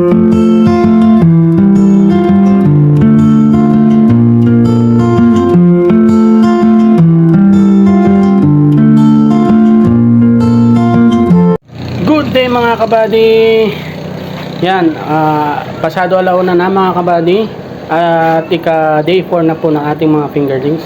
Good day mga kabady. Yan, pasado alauna na mga kabady. At ika day 4 na po ng ating mga fingerlings.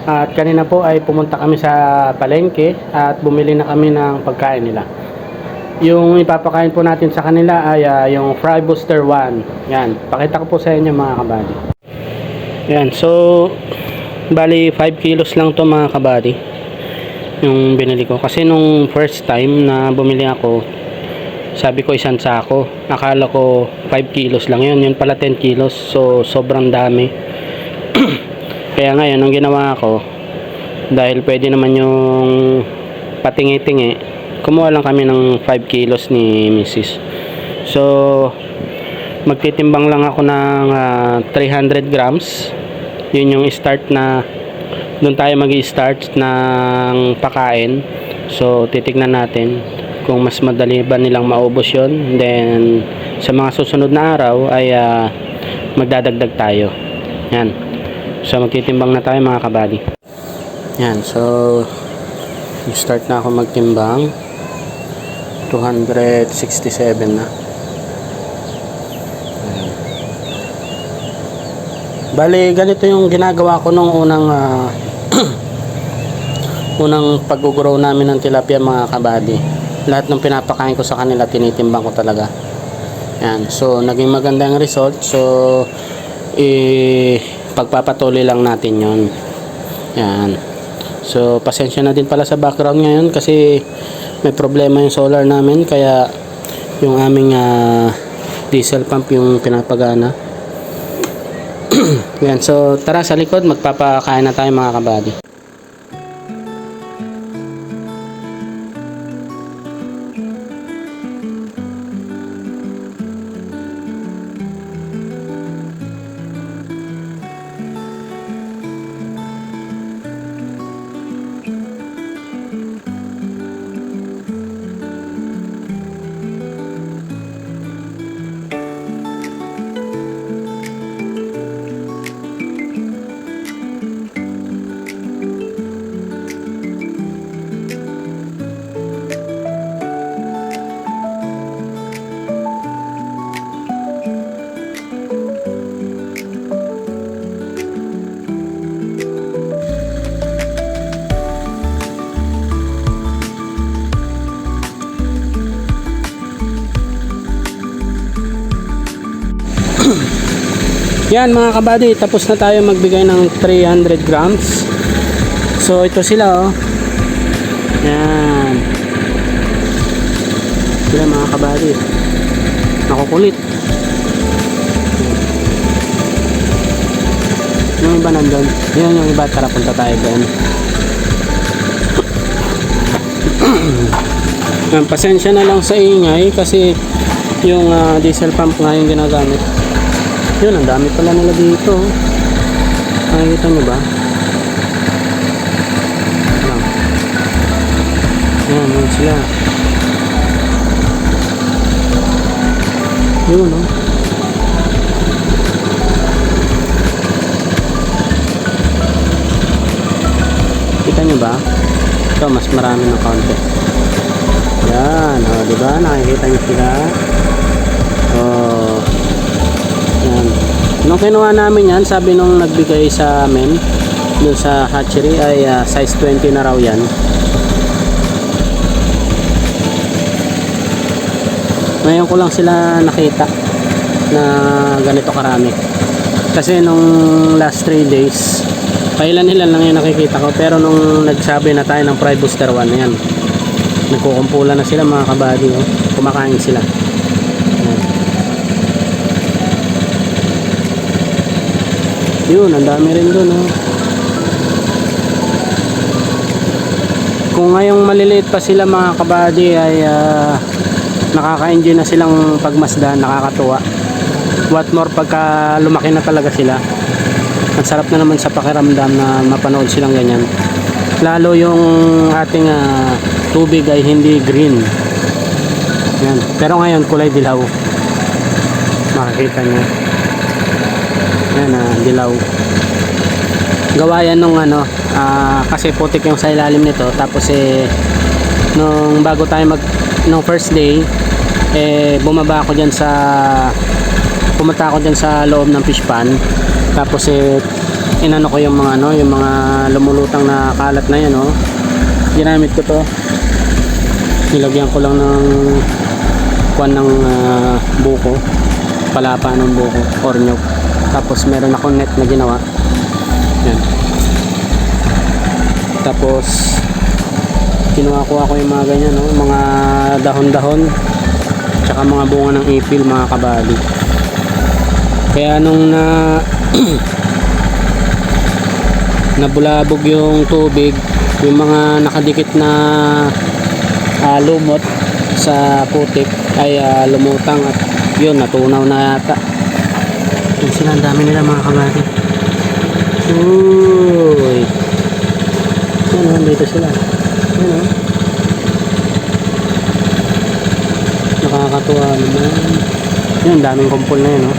At kanina po ay pumunta kami sa palengke at bumili na kami ng pagkain nila. Yung ipapakain po natin sa kanila ay yung Fry Booster 1. Yan, pakita ko po sa inyo mga kabady. Yan, so bali 5 kilos lang to mga kabady yung binili ko. Kasi nung first time na bumili ako, sabi ko isang sako. Akala ko 5 kilos lang yun. Yun pala 10 kilos. So sobrang dami. Kaya ngayon ang ginawa ko, dahil pwede naman yung patingi-tingi, kumuha lang kami ng 5 kilos ni Mrs. So magtitimbang lang ako ng 300 grams. Yun yung start na doon tayo mag-i-start ng pakain. So titignan natin kung mas madali ba nilang maubos yun. Then sa mga susunod na araw ay magdadagdag tayo. Yan, so magtitimbang na tayo mga kabady. Yan, so start na ako magtimbang. 267 na. Bali ganito yung ginagawa ko nung unang unang pag-grow namin ng tilapia mga kabady. Lahat ng pinapakain ko sa kanila tinitimbang ko talaga. Yan, so naging maganda yung result. So pagpapatuloy lang natin yon. Yan, so pasensya na din pala sa background ngayon kasi may problema yung solar namin, kaya yung aming diesel pump yung pinapagana. Yan, so tara sa likod magpapakain na tayo mga kabady. Yan mga kabady, tapos na tayo magbigay ng 300 grams. So ito sila oh. Yan. Sila mga kabady. Nakukulit. Yung iba nandun. Yan yung iba, tara punta tayo doon. Yan, pasensya na lang sa ingay kasi yung diesel pump nga yung ginagamit. Yun, ang dami pala nila dito. Nakikita nyo ba? Yan sila. Yun, oh. Kita nyo ba? Ito, mas marami ng konti. Yan, oh, diba? Nakikita nyo sila. Oh. Yan. Nung kinuha namin yan, sabi nung nagbigay sa amin doon sa hatchery ay size 20 na raw yan. Ngayon ko lang sila nakita na ganito karami. Kasi nung last 3 days, pailan-ilan lang yung nakikita ko. Pero nung nagsabi na tayo ng Fry Booster 1 na yan, nagkukumpula na sila mga kabady. Oh. Kumakain sila. Yun, ang dami rin dun oh. Kung ngayong maliliit pa sila mga kabady ay nakaka-enjoy na silang pagmasdan, nakakatuwa. What more pagka lumaki na talaga sila. Ang sarap na naman sa pakiramdam na mapanood silang ganyan. Lalo yung ating tubig ay hindi green. Yan. Pero ngayon kulay dilaw. makikita nyo. Yan, dilaw. Gawa yan nung ano, kasi putik yung sa ilalim nito. Tapos nung bago tayo nung first day, bumaba ako dyan pumunta ako dyan sa loob ng fish pan. Tapos inano ko yung mga yung mga lumulutang na kalat na yan, ginamit ko to. Nilagyan ko lang ng kuwan ng buko, palapa ng buko or nyog. Tapos meron akong net na ginawa. Yan. Tapos kinuha ko yung mga ganyan, mga dahon-dahon tsaka mga bunga ng ipil, mga kabady. Kaya nung nabulabog yung tubig, yung mga nakadikit na lumot sa putik ay lumutang at yun, natunaw na yata. Yun sila, ang dami nila, mga kabady. Uy, yan, dito sila. Yan, nakakatuwa naman. Yun, daming kumpol na yun,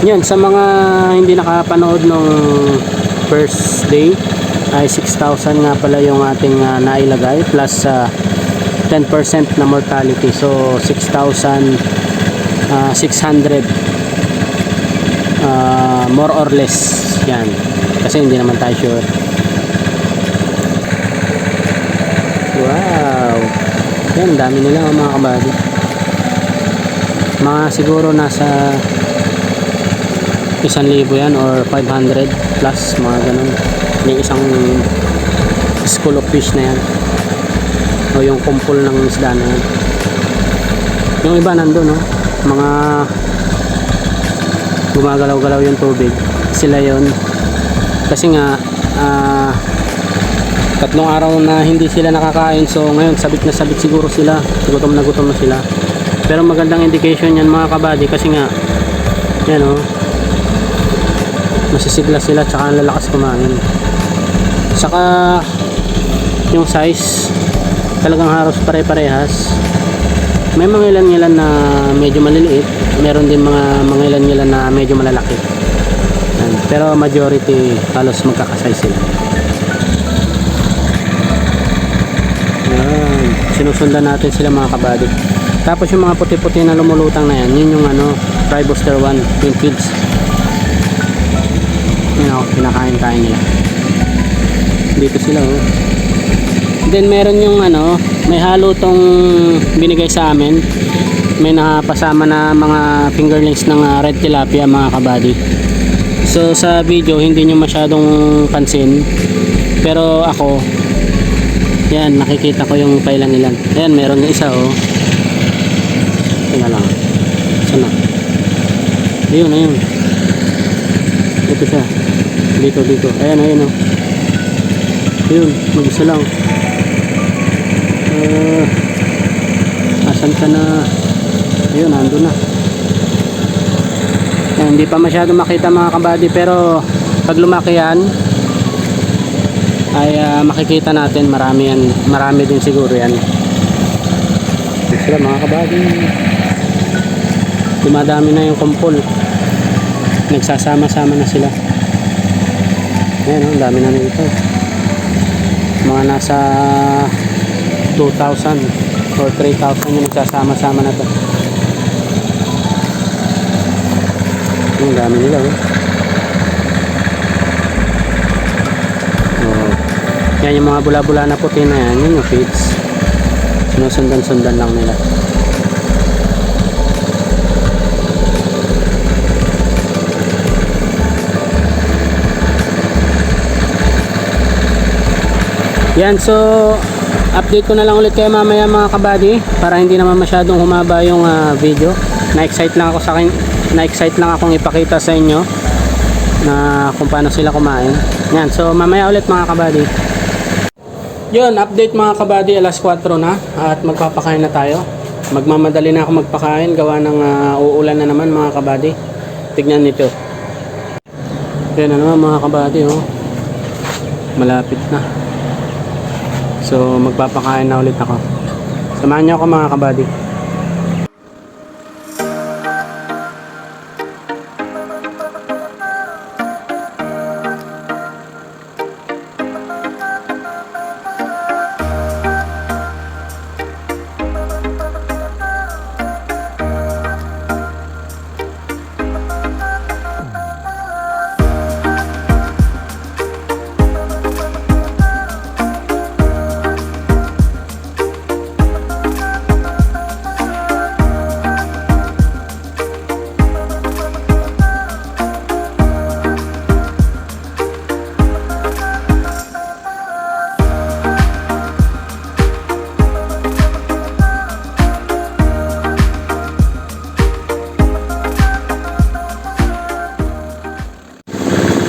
Yan, sa mga hindi nakapanood nung first day, ay 6,000 nga pala yung ating nailagay plus 10% na mortality. So 6,600 more or less. Yan, kasi hindi naman tayo sure. Wow, yan, dami nila, mga kabady. Mga siguro nasa 1,000 yan or 500 plus, mga ganun. Yung isang school of fish na yan, o yung kumpul ng isda na yan. Yung iba nandun, mga gumagalaw-galaw yung tubig, sila yon. Kasi nga 3 araw na hindi sila nakakain, so ngayon sabik na sabik siguro sila, gutom na sila. Pero magandang indication yan, mga kabady, kasi nga yan, masisigla sila tsaka ang lalakas kumain. Saka yung size talagang halos pare-parehas. May mga ilan na medyo maliliit, meron din mga ilan na medyo malalaki. Yan. Pero majority halos magkakasize sila. Yan. Sinusundan natin sila, mga kabady. Tapos yung mga puti-puti na lumulutang na yan, yun yung Fry Booster 1 twin feeds. Pinakain-kain nila. Dito sila, Then meron yung may halo tong binigay sa amin. May nakapasama na mga fingerlings ng red tilapia, mga kabady. So sa video hindi nyo masyadong pansin, pero ako, yan, nakikita ko yung pailan-ilan. Ayan, meron na isa, tingnan lang. Sana. Ayun. Ito siya. Dito. Ayan. Ayun, mag-isa lang. Asan ka na? Ayun, nandun na. Ayan, hindi pa masyado makita, mga kabady, pero pag lumaki yan ay makikita natin, marami din siguro yan. Ito sila, mga kabady. Dumadami na yung kumpol, nagsasama-sama na sila. Ayan, ang dami na nito, mga nasa 2,000 or 3,000 yung nagsasama-sama na to. Ang dami nila, yan yung mga bula-bula na puti na yan, yun yung feeds. Sinusundan-sundan lang nila. Yan, so update ko na lang ulit kayo mamaya, mga kabady, para hindi naman masyadong humaba yung video. Na-excite lang akong ipakita sa inyo na kung paano sila kumain. Yan, so mamaya ulit, mga kabady. Yun, update, mga kabady, alas 4 na at magpapakain na tayo. Magmamadali na ako magpakain, gawa ng uulan na naman, mga kabady. Tignan nito. Yan na naman, mga kabady, malapit na. So magpapakain na ulit ako. Samahan niyo ako, mga kabady.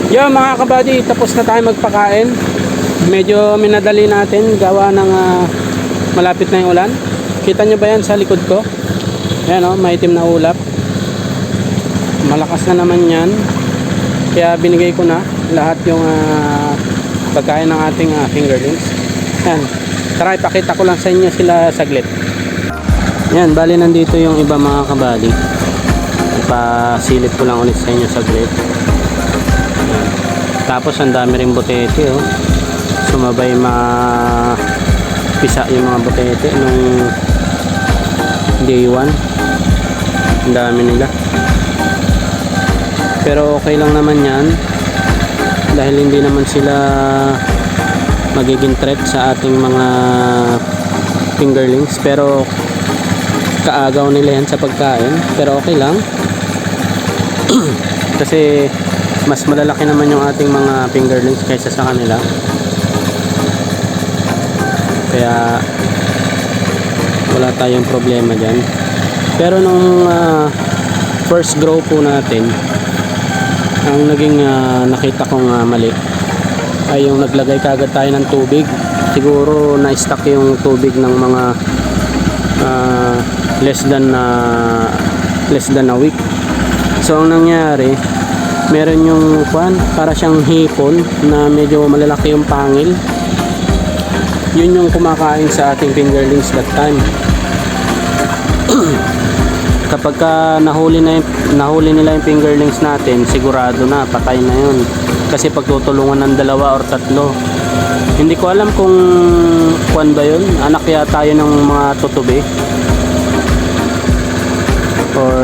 Yo mga kabady, tapos na tayo magpakain. Medyo minadali natin gawa ng malapit na yung ulan. Kita nyo ba yan sa likod ko? Ayan o, maitim na ulap. Malakas na naman yan. Kaya binigay ko na lahat yung pagkain ng ating fingerlings. Ayan, tara ipakita ko lang sa inyo sila saglit. Ayan, bali nandito yung iba mga kabady. Ipasilip ko lang ulit sa inyo saglit. Tapos ang dami ring botete oh. Sumabay pisa yung mga botete nung day 1. Ang dami nila. Pero okay lang naman yan dahil hindi naman sila magiging threat sa ating mga fingerlings. Pero kaagaw nila yan sa pagkain. Pero okay lang. Kasi mas malalaki naman yung ating mga fingerlings kaysa sa kanila. Kaya wala tayong problema dyan. Pero nung first grow po natin, ang naging nakita kong mali ay yung naglagay kagad tayo ng tubig. Siguro na-stuck yung tubig ng mga less than a week. So ang nangyari, meron yung para siyang hipon na medyo malalaki yung pangil. Yun yung kumakain sa ating fingerlings that time. Kapag nahuli nila yung fingerlings natin, sigurado na patay na yun. Kasi pagtutulungan ng 2 or 3. Hindi ko alam kung ba yun, anak yata yun ng mga tutubi or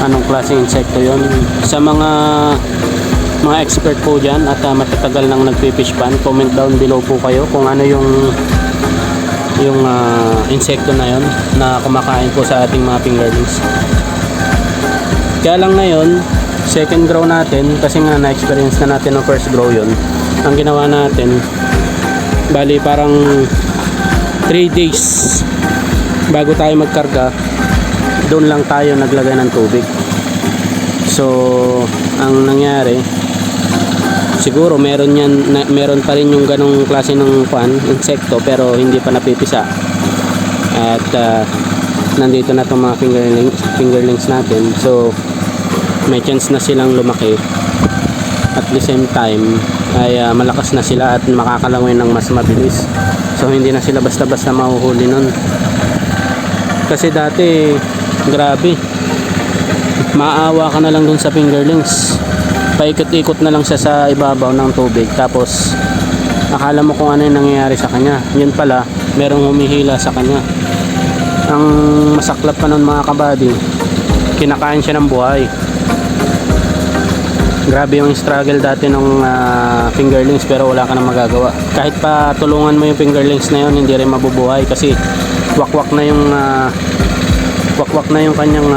anong klaseng insekto yon. Sa mga expert po dyan at matatagal nang nagpifish pan, comment down below po kayo kung ano yung insekto na yon na kumakain po sa ating mga fingerlings. Kaya lang ngayon second grow natin, kasi nga na-experience na natin ng first grow yon. Ang ginawa natin, bali parang 3 days bago tayo magkarga, doon lang tayo naglagay ng tubig. So ang nangyari, siguro meron pa rin yung ganong klase ng insekto pero hindi pa napipisa. At nandito na itong mga fingerlings natin. So may chance na silang lumaki. At the same time ay malakas na sila at makakalangoy ng mas mabilis. So hindi na sila basta-basta mahuhuli nun. Kasi dati grabe, maawa ka na lang dun sa fingerlings, paikot-ikot na lang siya sa ibabaw ng tubig, tapos akala mo kung ano yung nangyayari sa kanya. Yun pala, merong humihila sa kanya. Ang masaklap pa nun mga kabady, kinakain siya ng buhay. Grabe yung struggle dati ng fingerlings, pero wala ka na magagawa. Kahit pa tulungan mo yung fingerlings na yun, hindi rin mabubuhay kasi wakwak na yung kanyang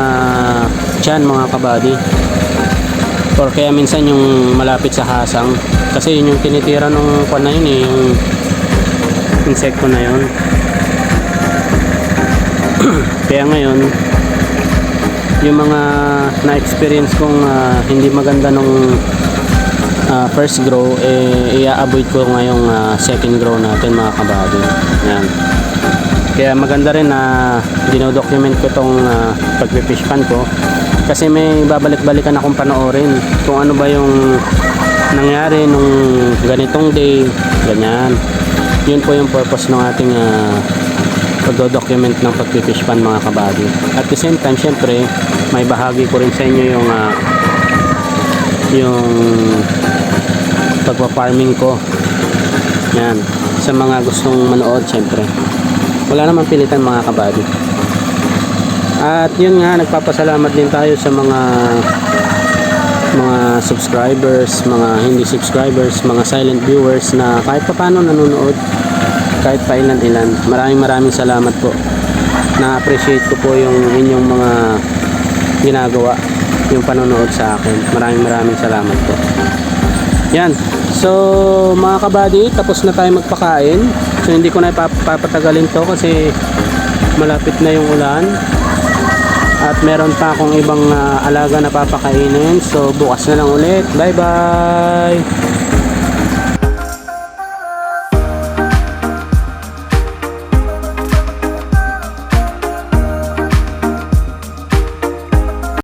tiyan mga kabady. Or kaya minsan yung malapit sa hasang, kasi yun yung tinitira nung na yun yung insekto na yun. Kaya ngayon yung mga na-experience kong hindi maganda nung first grow, i-avoid ko ngayong second grow natin mga kabady. Yan. Kaya maganda rin na dinodocument ko tong pagpifish pan ko, kasi may babalik-balikan akong panoorin kung ano ba yung nangyari nung ganitong day, ganyan. Yun po yung purpose ng ating pagdodocument ng pagpifish pan mga kabady. At the same time, syempre may bahagi ko rin sa inyo yung pagpa-farming ko. Yan, sa mga gustong manood, syempre wala namang pilitan mga kabady. At yun nga, nagpapasalamat din tayo sa mga subscribers, mga hindi subscribers, mga silent viewers na kahit pa paano nanonood, kahit pa ilan-ilan. Maraming salamat po. Na-appreciate ko po yung inyong mga ginagawa, yung panonood sa akin. Maraming salamat po. Yan. So mga kabady, tapos na tayo magpakain. So hindi ko na ipapatagalin to kasi malapit na yung ulan. At meron pa akong ibang alaga na papakainin. So bukas na lang ulit. Bye bye!